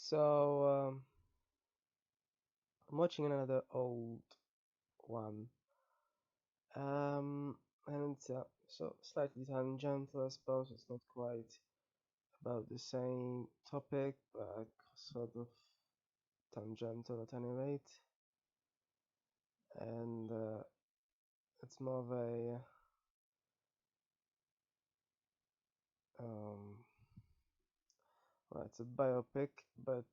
So I'm watching another old one, and it's slightly tangential, I suppose. It's not quite about the same topic, but sort of tangential at any rate. And it's more of a um, well, it's a biopic, but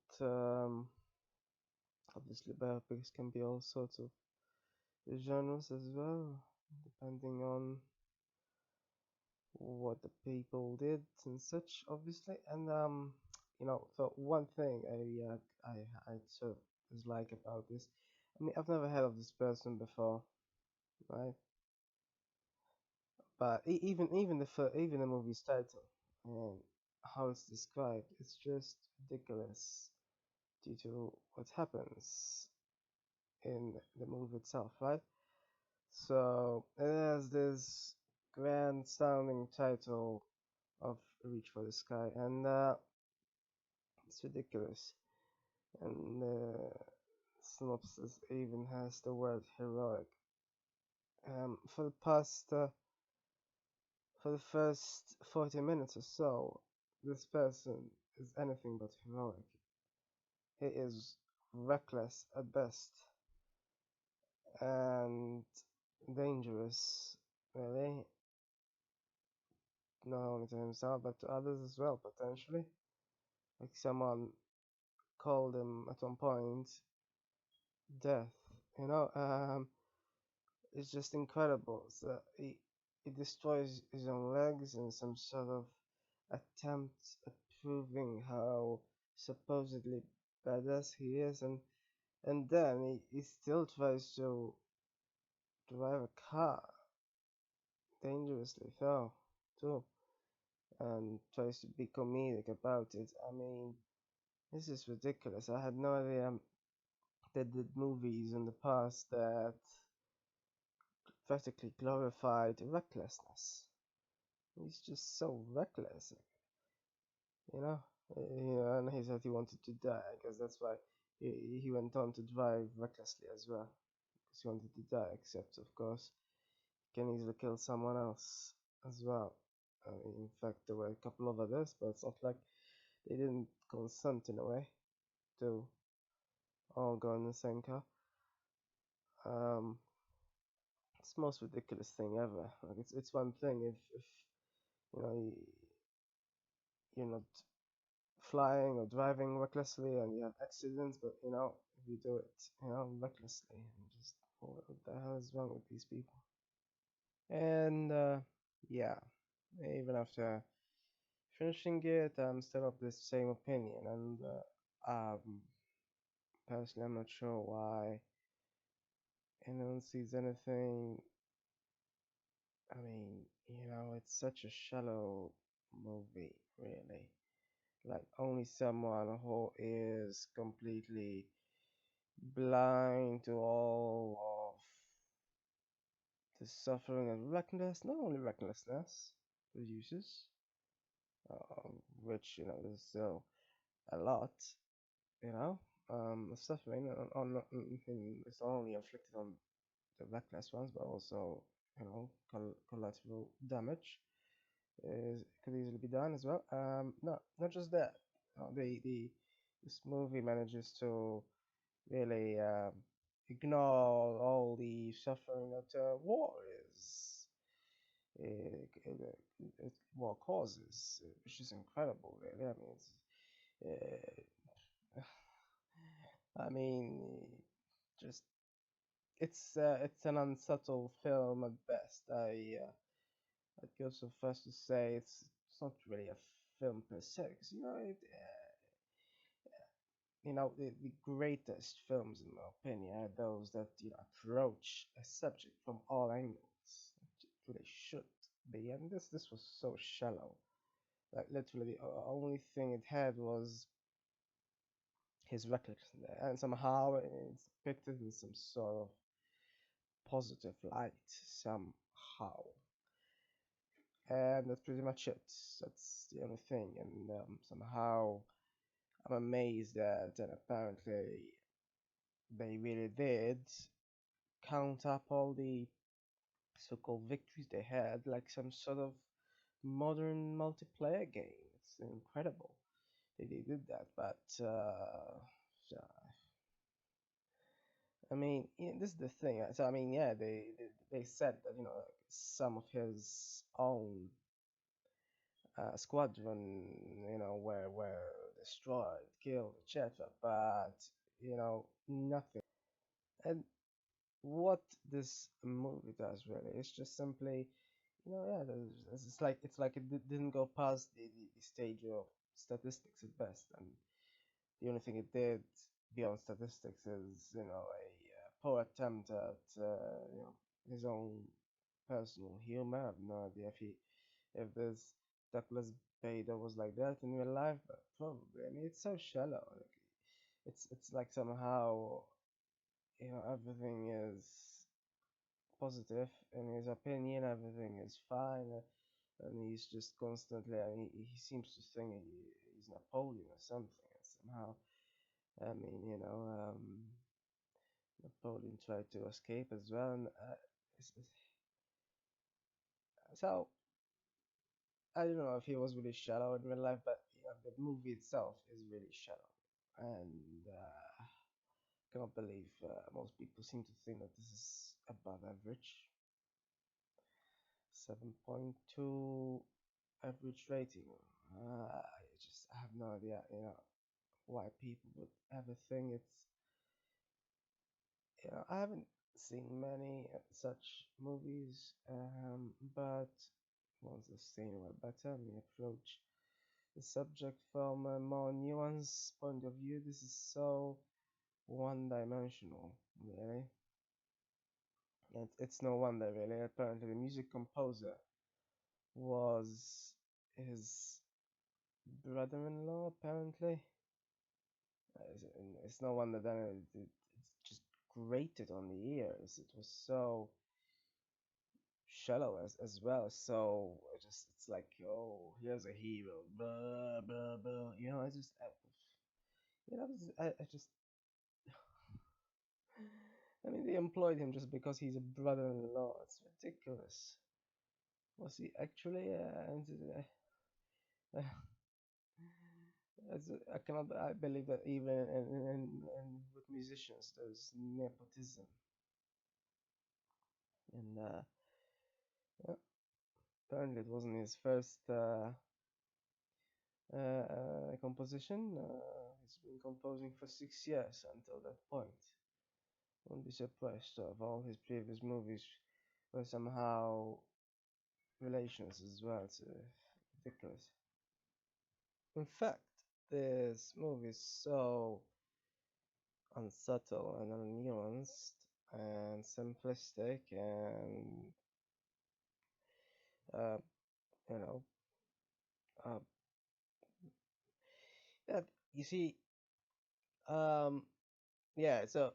obviously biopics can be all sorts of genres as well, depending on what the people did and such, obviously. And so one thing I sort of dislike about this, I mean, I've never heard of this person before, right? But even the movie's title and how it's described, it's just ridiculous due to what happens in the movie itself, right? So it has this grand sounding title of Reach for the Sky, and it's ridiculous. And the synopsis even has the word heroic. For the first 40 minutes or so, this person is anything but heroic. He is reckless at best and dangerous, really, not only to himself but to others as well, potentially. Like someone called him at one point death, you know. It's just incredible. So he destroys his own legs in some sort of attempt at proving how supposedly badass he is, and then he still tries to drive a car dangerously, so too, and tries to be comedic about it. I mean, this is ridiculous. I had no idea they did movies in the past that practically glorified recklessness. He's just so reckless, you know. And he said he wanted to die because that's why he went on to drive recklessly as well, because he wanted to die. Except, of course, he can easily kill someone else as well. In fact, there were a couple of others, but it's not like they didn't consent in a way to all go in the same car. Um, it's the most ridiculous thing ever. Like it's one thing if you know you're not flying or driving recklessly and you have accidents, but if you do it, recklessly, and just what the hell is wrong with these people? And yeah, even after finishing it, I'm still of the same opinion, and personally, I'm not sure why anyone sees anything. I mean, it's such a shallow movie, really. Like only someone who is completely blind to all of the suffering and recklessness, not only recklessness produces, which there's still a lot, you know, the suffering it's not only inflicted on the reckless ones, but also collateral damage could easily be done as well. No, not just that. This movie manages to really ignore all the suffering that war is, war causes, which is incredible, really. I mean, just it's an unsubtle film at best. I'd go so far as to say it's not really a film per se, 'cause, the greatest films, in my opinion, are those that approach a subject from all angles. It really should be, and this was so shallow. Like literally, the only thing it had was his recklessness, and somehow it's depicted in some sort of positive light somehow. And that's pretty much it. That's the only thing, and somehow I'm amazed that apparently they really did count up all the so-called victories they had, like some sort of modern multiplayer game. It's incredible. They did that, but so, I mean, this is the thing. So I mean, yeah, they said that like, some of his own squadron, were destroyed, killed, etc. But nothing. And what this movie does really is just simply, yeah, it's like it didn't go past the stage of statistics at best, and the only thing it did beyond statistics is, a poor attempt at, his own personal humor. I have no idea if this Douglas Bader was like that in real life, but probably. I mean, it's so shallow. Like, it's like somehow, everything is positive in his opinion. Everything is fine, and he's just constantly. I mean, he seems to think he's Napoleon or something. And somehow, I mean, Napoleon tried to escape as well, and so I don't know if he was really shallow in real life, but the movie itself is really shallow, and cannot believe most people seem to think that this is above average. 7.2 average rating. I have no idea, why people would ever think it's. I haven't seen many such movies, but ones that seen were better. We approach the subject from a more nuanced point of view. This is so one-dimensional, really. And it's no wonder, really. Apparently, the music composer was his brother-in-law, apparently. It's no wonder that it's just grated on the ears. It was so shallow as well. So it's like, oh, here's a hero, blah blah blah. I just I mean, they employed him just because he's a brother-in-law. It's ridiculous. Was he actually? Uh, I cannot. I believe that even with musicians, there's nepotism, and yeah, apparently it wasn't his first composition. He's been composing for 6 years until that point. Won't be surprised if all his previous movies were somehow relations as well. It's ridiculous. In fact, this movie is so unsubtle and unnuanced and simplistic and uh, you know uh, that you see um yeah, so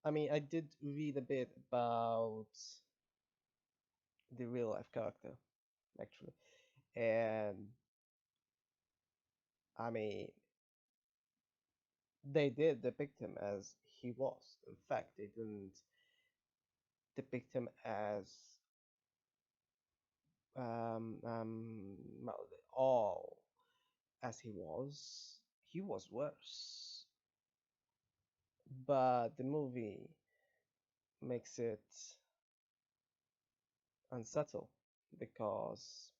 I mean, I did read a bit about the real life character actually, and I mean, they did depict him as he was. In fact, they didn't depict him as well, all as he was. He was worse, but the movie makes it unsubtle because,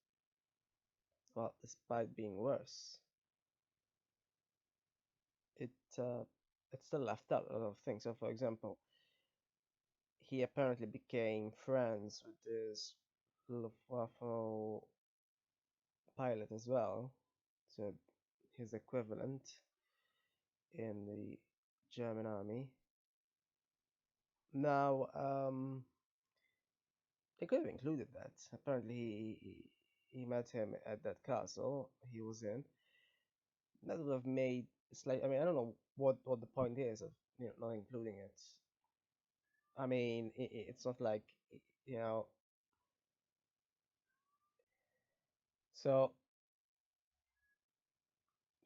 well, despite being worse, it uh, it still left out a lot of things. So, for example, he apparently became friends with this Luftwaffe pilot as well, so his equivalent in the German army. Now, they could have included that. Apparently, he met him at that castle he was in. That would have made slight. I mean, I don't know what the point is of not including it. I mean, it's not like you know. So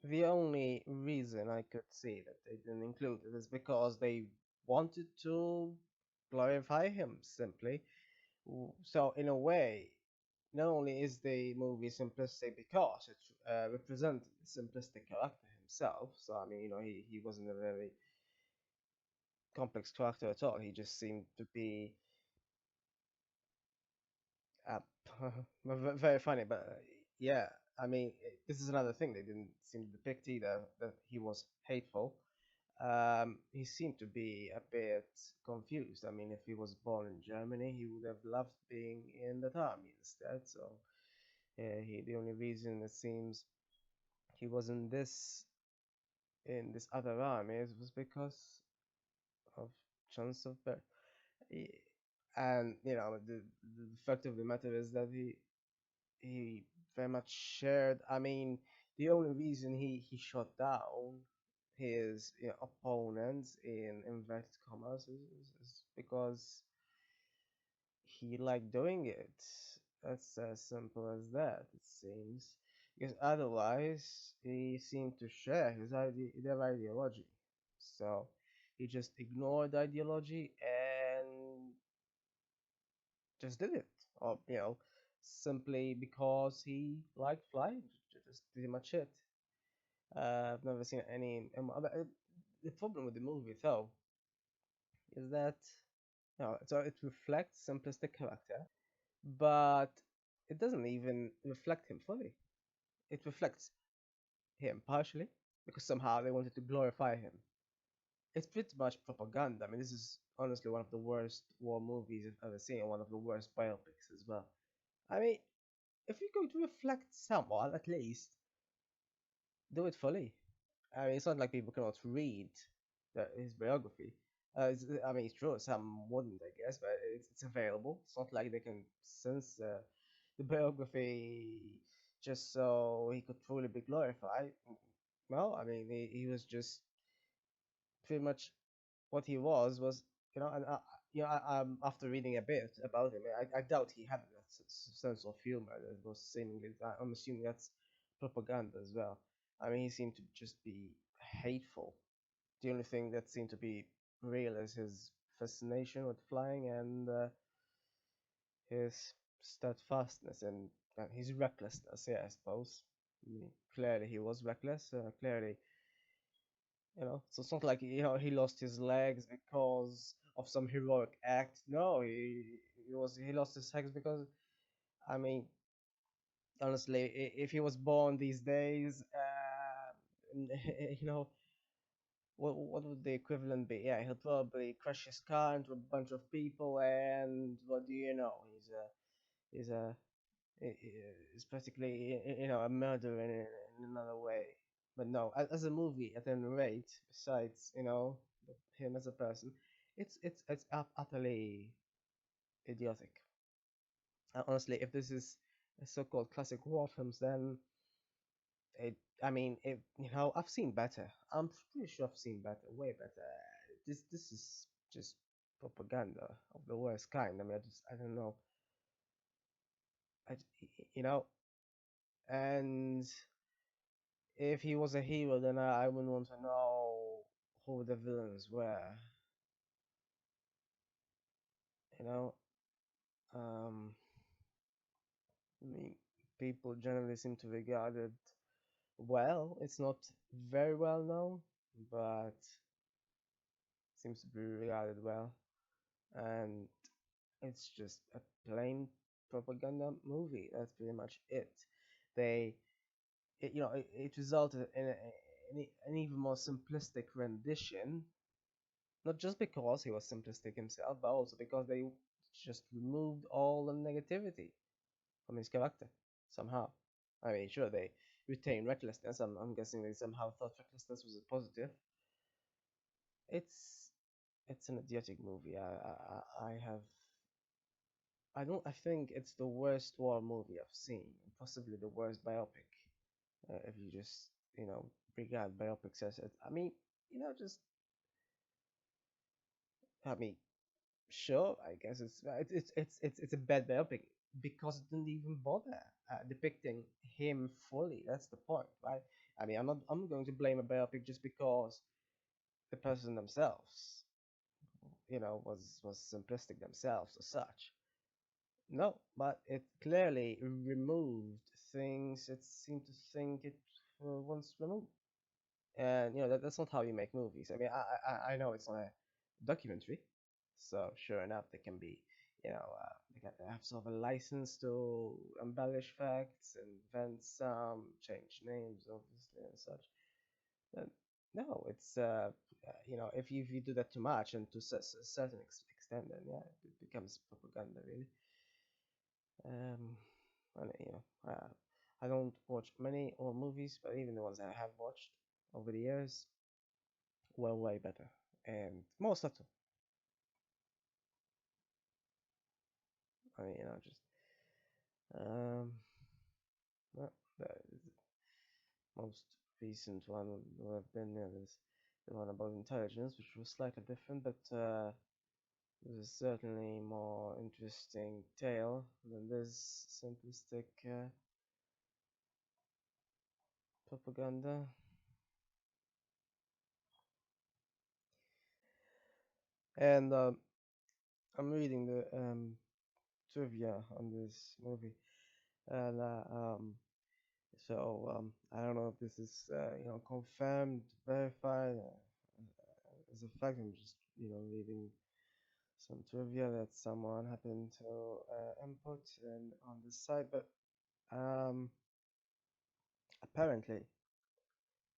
The only reason I could see that they didn't include it is because they wanted to glorify him simply. So in a way, not only is the movie simplistic because it represents the simplistic character himself. So I mean, he wasn't a very complex character at all. He just seemed to be uh, very funny. But yeah, I mean, this is another thing they didn't seem to depict either, that he was hateful. He seemed to be a bit confused. I mean, if he was born in Germany, he would have loved being in that army instead. So the only reason it seems he was in this other army was because of chance of birth. He- And the fact of the matter is that he very much shared. I mean, the only reason he shot down his opponents in inverted commas is because he liked doing it. That's as simple as that, it seems. Because otherwise, he seemed to share their ideology. So he just ignored the ideology and just did it, or simply because he liked flying. Just pretty much it. I've never seen any. The problem with the movie, though, is that so it reflects simplistic character, but it doesn't even reflect him fully. It reflects him partially because somehow they wanted to glorify him. It's pretty much propaganda. I mean, this is honestly one of the worst war movies I've ever seen, and one of the worst biopics as well. I mean, if you're going to reflect someone, at least do it fully. I mean, it's not like people cannot read his biography. I mean, it's true, some wouldn't, I guess, but it's available. It's not like they can censor the biography just so he could truly be glorified. Well, I mean, he was just pretty much what he was, and after reading a bit about him, I doubt he had that sense of humor that was seemingly. I'm assuming that's propaganda as well. I mean, he seemed to just be hateful. The only thing that seemed to be real is his fascination with flying and his steadfastness and his recklessness. Yeah, I suppose. I mean, clearly he was reckless. Clearly, so it's not like he lost his legs because of some heroic act. No, he lost his legs because, I mean, honestly, if he was born these days, you know, what would the equivalent be? Yeah, he'll probably crash his car into a bunch of people, and what do you know? He's a is practically a murderer in another way. But no, as a movie, at any rate, besides him as a person, it's utterly idiotic. Honestly, if this is a so-called classic war films, then it. I mean, I've seen better. I'm pretty sure I've seen better, way better. This is just propaganda of the worst kind. I mean, I don't know. I, you know, and if he was a hero, then I would want to know who the villains were. You know, um, I mean, people generally seem to regard it well. It's not very well known, but seems to be regarded well, and it's just a plain propaganda movie. That's pretty much it. They, it resulted in an even more simplistic rendition, not just because he was simplistic himself, but also because they just removed all the negativity from his character somehow. I mean, sure, they retained recklessness. I'm guessing they somehow thought recklessness was a positive. It's it's an idiotic movie. I have. I don't. I think it's the worst war movie I've seen. Possibly the worst biopic. If you just regard biopics as it. I mean, just. I mean, sure, I guess it's a bad biopic because it didn't even bother depicting him fully. That's the point, right? I mean, I'm not going to blame a biopic just because the person themselves, was simplistic themselves as such. No, but it clearly removed things it seemed to think it once removed. And that's not how you make movies. I mean, I know it's not a documentary, so sure enough, they can be, they can have sort of a license to embellish facts, invent some, change names, obviously, and such. But no, it's if you do that too much and to a certain extent, then yeah, it becomes propaganda, really. Um, and I don't watch many or movies, but even the ones that I have watched over the years were way better and more subtle. I mean, just um, well, the most recent one would have been this the one about intelligence, which was slightly different, but it was certainly more interesting tale than this simplistic propaganda. And I'm reading the trivia on this movie, and I don't know if this is confirmed, verified as a fact. I'm just reading some trivia that someone happened to input and on the site, but um, apparently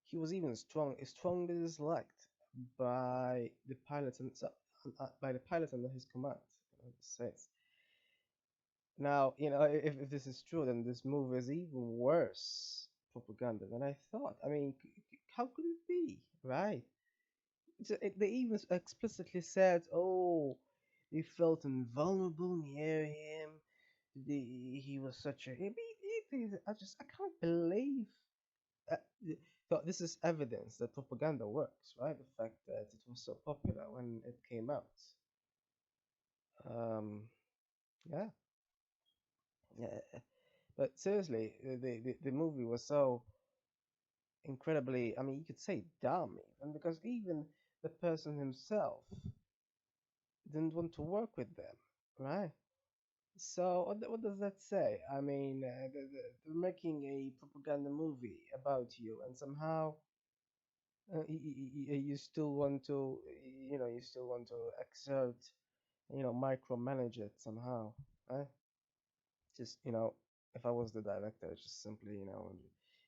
he was even strongly disliked by the pilot and by the pilot under his command. It says. Now, if this is true, then this movie is even worse propaganda than I thought. I mean, how could it be, right? They even explicitly said, "Oh, they felt invulnerable near him. He was such a." I can't believe. Uh, so this is evidence that propaganda works, right? The fact that it was so popular when it came out. Um, yeah, yeah. But seriously, the movie was so incredibly, I mean, you could say dumb, even because even the person himself didn't want to work with them, right? So what does that say? I mean, they're making a propaganda movie about you, and somehow you still want to, you still want to exert, micromanage it somehow, right? Just if I was the director, just simply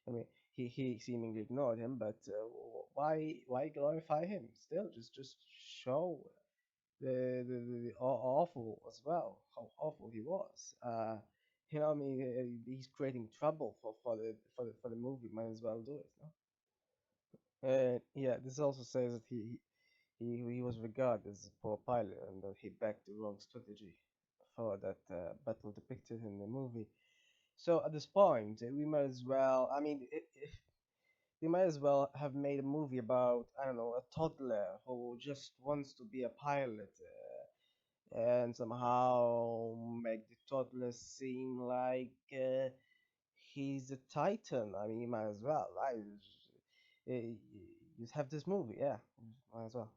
I mean he seemingly ignored him, but why glorify him? Still, just show the awful as well, how awful he was. I mean, he's creating trouble for the movie. Might as well do it, no? Yeah, this also says that he was regarded as a poor pilot and that he backed the wrong strategy for that battle depicted in the movie. So at this point, we might as well. I mean, they might as well have made a movie about, I don't know, a toddler who just wants to be a pilot, and somehow make the toddler seem like he's a titan. I mean, you might as well, right? Just have this movie, yeah, might as well.